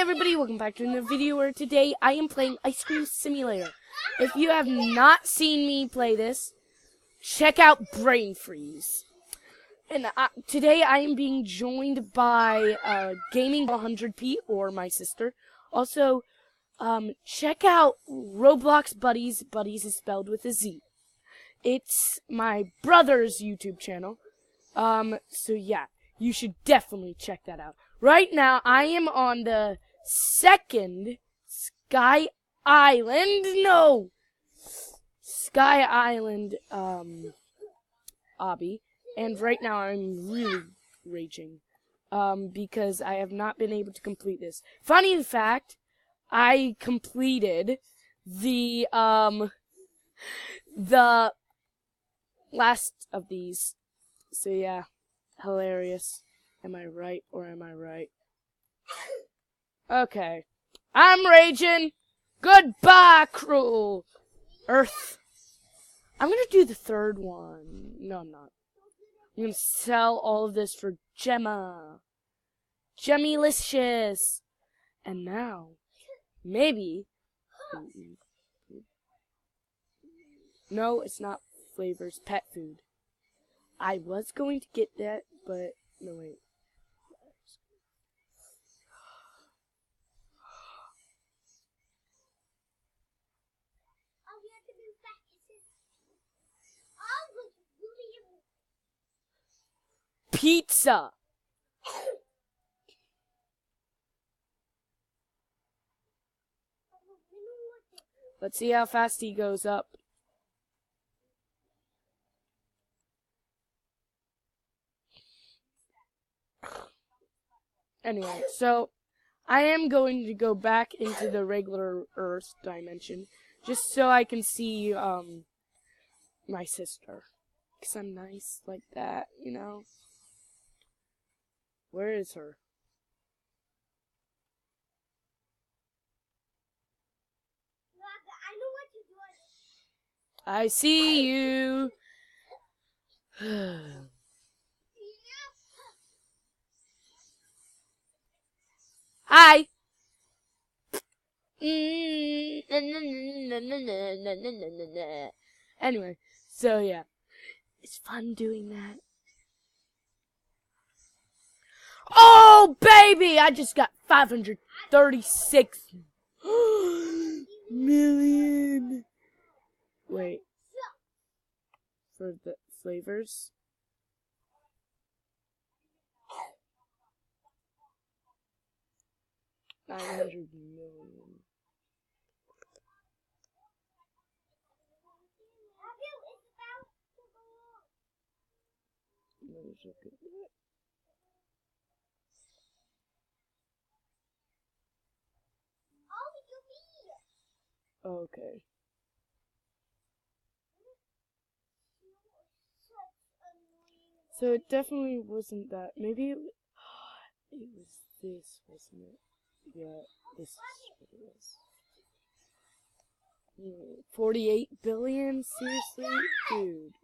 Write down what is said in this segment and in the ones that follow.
everybody, welcome back to another video where today I am playing Ice Cream Simulator. If you have not seen me play this, check out Brain Freeze. And today I am being joined by Gaming 100p, or my sister. Also, check out Roblox Buddies. Buddies is spelled with a Z. It's my brother's YouTube channel. So yeah, you should definitely check that out. Right now, I am on the second Sky Island, abbey, and right now I'm really raging, because I have not been able to complete this. Funny fact, I completed the last of these, so yeah, hilarious. Am I right, or am I right? Okay. I'm raging. Goodbye, cruel Earth. I'm gonna do the third one. No, I'm not. I'm gonna sell all of this for Gemma. Jemmylicious. And now, maybe... No, it's not flavors. Pet food. I was going to get that, but... No, wait. Pizza. Let's see how fast he goes up. Anyway, so I am going to go back into the regular Earth dimension just so I can see my sister. 'Cause I'm nice like that, you know. Where is her? I see you. Hi. Anyway, so yeah. It's fun doing that. Oh, baby! I just got 536 million. Wait. For the flavors. $900 million. Okay. So it definitely wasn't that. Maybe it was this, wasn't it? Yeah, this is what it was. 48 billion? Seriously? Dude.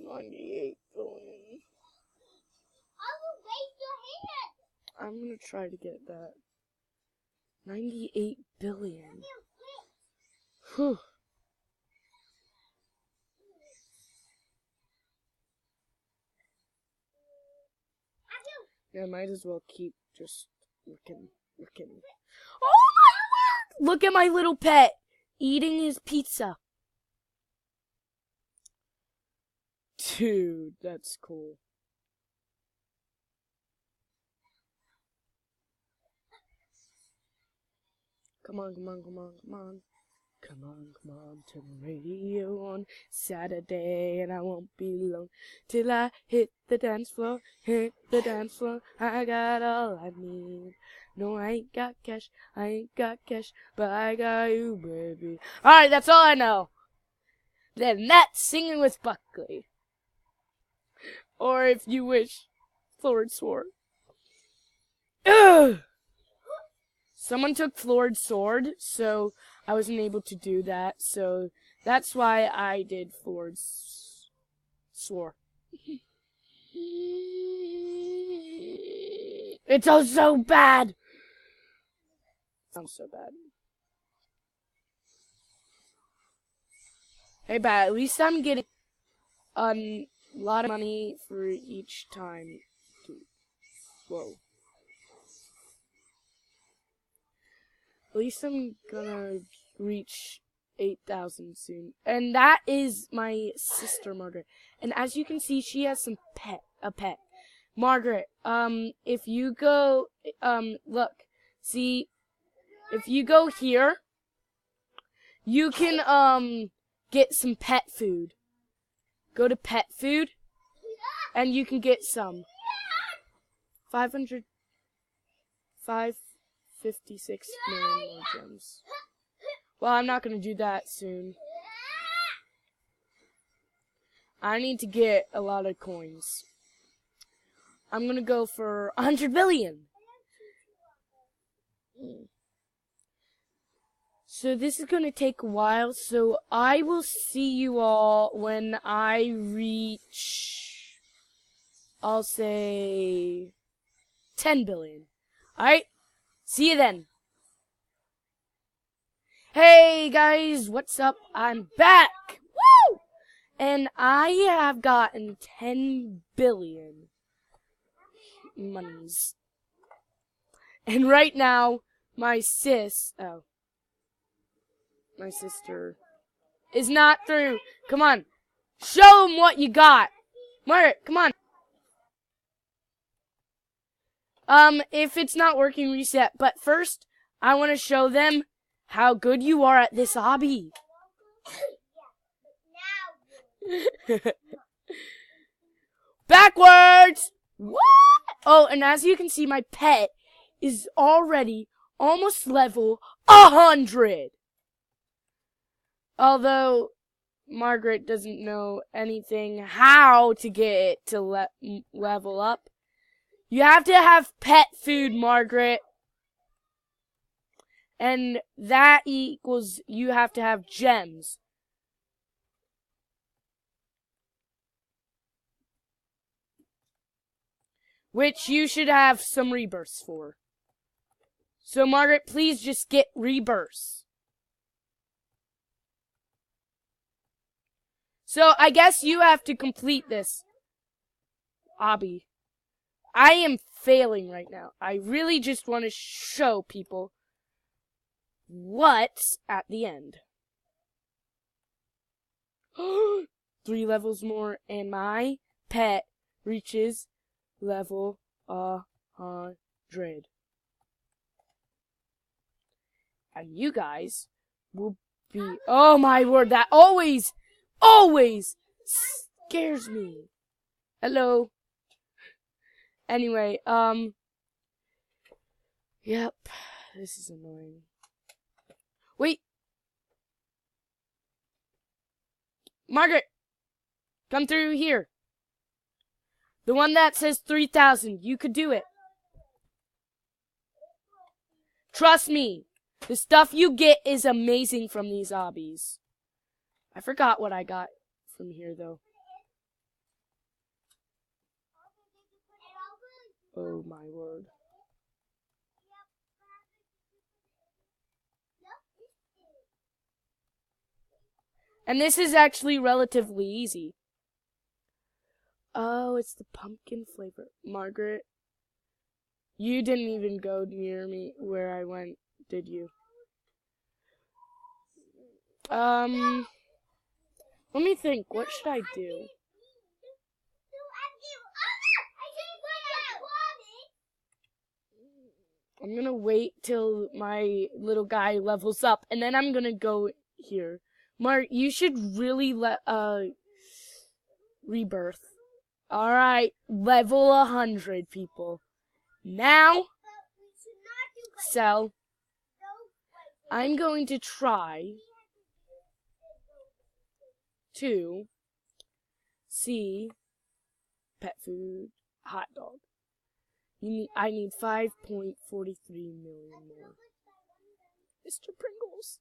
$98 billion. I'm gonna try to get that. 98 billion. Whew. Yeah, might as well keep just looking. Oh my word! Look at my little pet eating his pizza. Dude, that's cool. Come on. Come on to the radio on Saturday, and I won't be long till I hit the dance floor. I got all I need. No, I ain't got cash, but I got you, baby. Alright, that's all I know. Then that's Singing with Buckley. Or if you wish, Floored Sword. Ugh! Someone took Floored Sword, so I wasn't able to do that, so that's why I did Floored Sword. It's all so bad. Sounds so bad. Hey, but at least I'm getting a lot of money for each time. Whoa. At least I'm gonna reach 8,000 soon. And that is my sister, Margaret. And as you can see, she has a pet. Margaret, if you go, look, see, if you go here, you can, get some pet food. Go to pet food, and you can get some. 556 million more gems. Well, I'm not going to do that soon. I need to get a lot of coins. I'm going to go for 100 billion. So this is going to take a while, so I will see you all when I reach, I'll say, 10 billion. Alright? See you then. Hey guys, what's up? I'm back! Woo! And I have gotten 10 billion monies. And right now, my sister is not through. Come on. Show them what you got. Margaret, come on. If it's not working, reset. But first, I want to show them how good you are at this abbey. Backwards! What? Oh, and as you can see, my pet is already almost level 100. Although Margaret doesn't know anything how to get it to level up. You have to have pet food, Margaret. And that equals you have to have gems. Which you should have some rebirths for. So Margaret, please just get rebirths. So I guess you have to complete this abbey. I am failing right now. I really just want to show people what's at the end. 3 levels more, and my pet reaches level 100. And you guys will be... Oh my word, that always scares me. Hello. Anyway, yep, this is annoying. Wait. Margaret, come through here. The one that says 3,000, you could do it. Trust me, the stuff you get is amazing from these obbies. I forgot what I got from here, though. Oh, my word. And this is actually relatively easy. Oh, it's the pumpkin flavor. Margaret, you didn't even go near me where I went, did you? Let me think. What should I do? I'm gonna wait till my little guy levels up, and then I'm gonna go here. Mark, you should really rebirth. Alright, level 100, people. Now, so, I'm going to try to see pet food, hot dog. I need 5.43 million more. Mr. Pringles.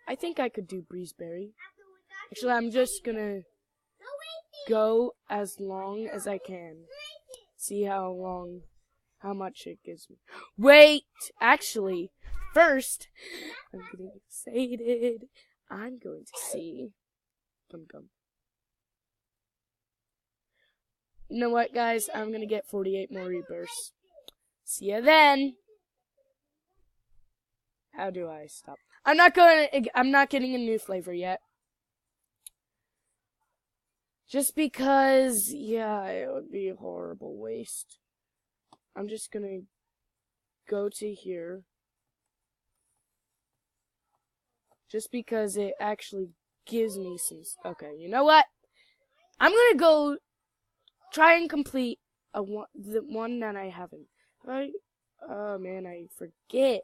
I think I could do Breezeberry. Actually, I'm just gonna go as long as I can. See how much it gives me. Wait! Actually, first, I'm getting excited. I'm going to see. Come. You know what, guys? I'm gonna get 48 more rebirths. See ya then! How do I stop? I'm not getting a new flavor yet. Just because, yeah, it would be a horrible waste. I'm just gonna go to here. Just because it actually gives me some... Okay, you know what? I'm gonna go try and complete the one that I haven't. Oh man, I forget.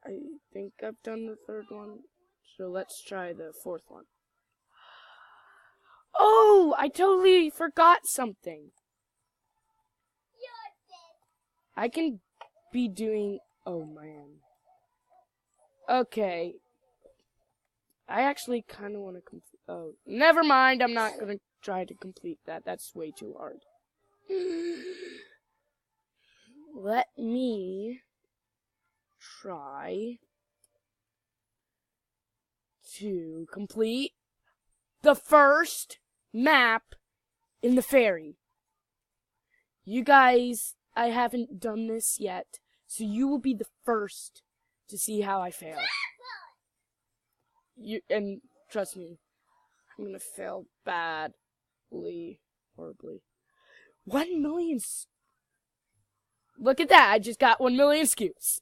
I think I've done the third one, so let's try the fourth one. Oh, I totally forgot something. I can be doing... Oh, man. Okay. I actually kind of want to complete... Oh, never mind. I'm not going to try to complete that. That's way too hard. Let me try to complete the first map in the ferry. You guys, I haven't done this yet, so you will be the first to see how I fail. And trust me, I'm gonna fail badly, horribly. 1 million. Look at that! I just got 1 million scoops.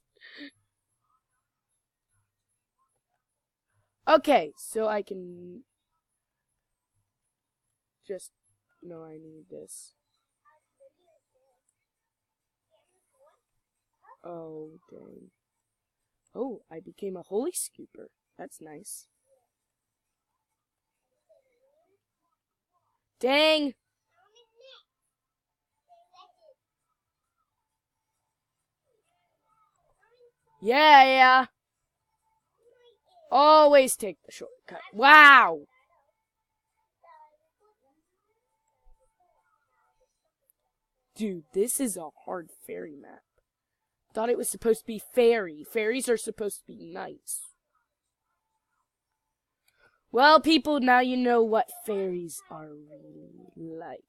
Okay, so I can just... No, I need this. Oh, dang. Oh, I became a holy scooper. That's nice. Dang! Yeah. Always take the shortcut. Wow! Dude, this is a hard ferry map. Thought it was supposed to be fairy. Fairies are supposed to be nice. Well, people, now you know what fairies are really like.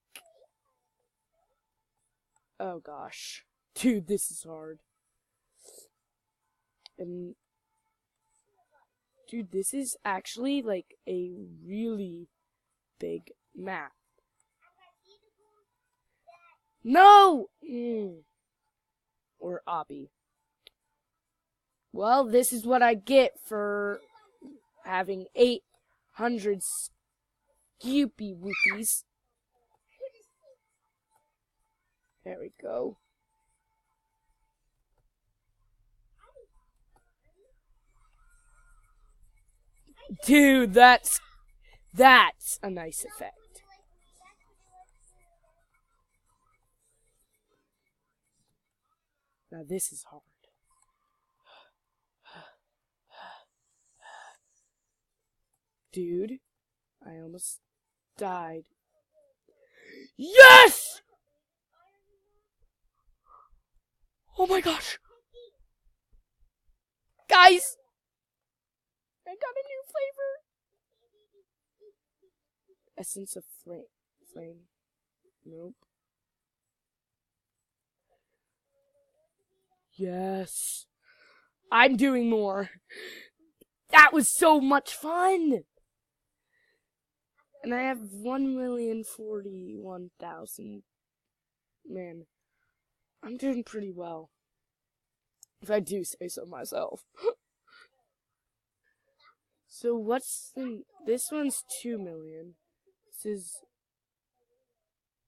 Oh, gosh. Dude, this is hard. And... Dude, this is actually, like, a really big map. No! Or abbey. Well, this is what I get for having 800 Scoopy Whoopies. There we go. Dude, that's a nice effect. Now this is hard. Dude, I almost died. Yes! Oh my gosh. Guys! I got a new flavor. Essence of flame. Nope. Yes. I'm doing more. That was so much fun. And I have 1,041,000. Man, I'm doing pretty well. If I do say so myself. So what's this one's 2 million. This is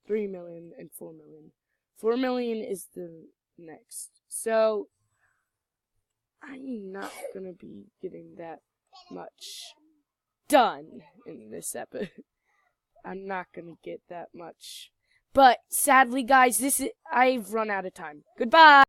3 million and 4 million. 4 million is the next. So I'm not gonna be getting that much done in this episode. I'm not gonna get that much. But sadly, guys, I've run out of time. Goodbye.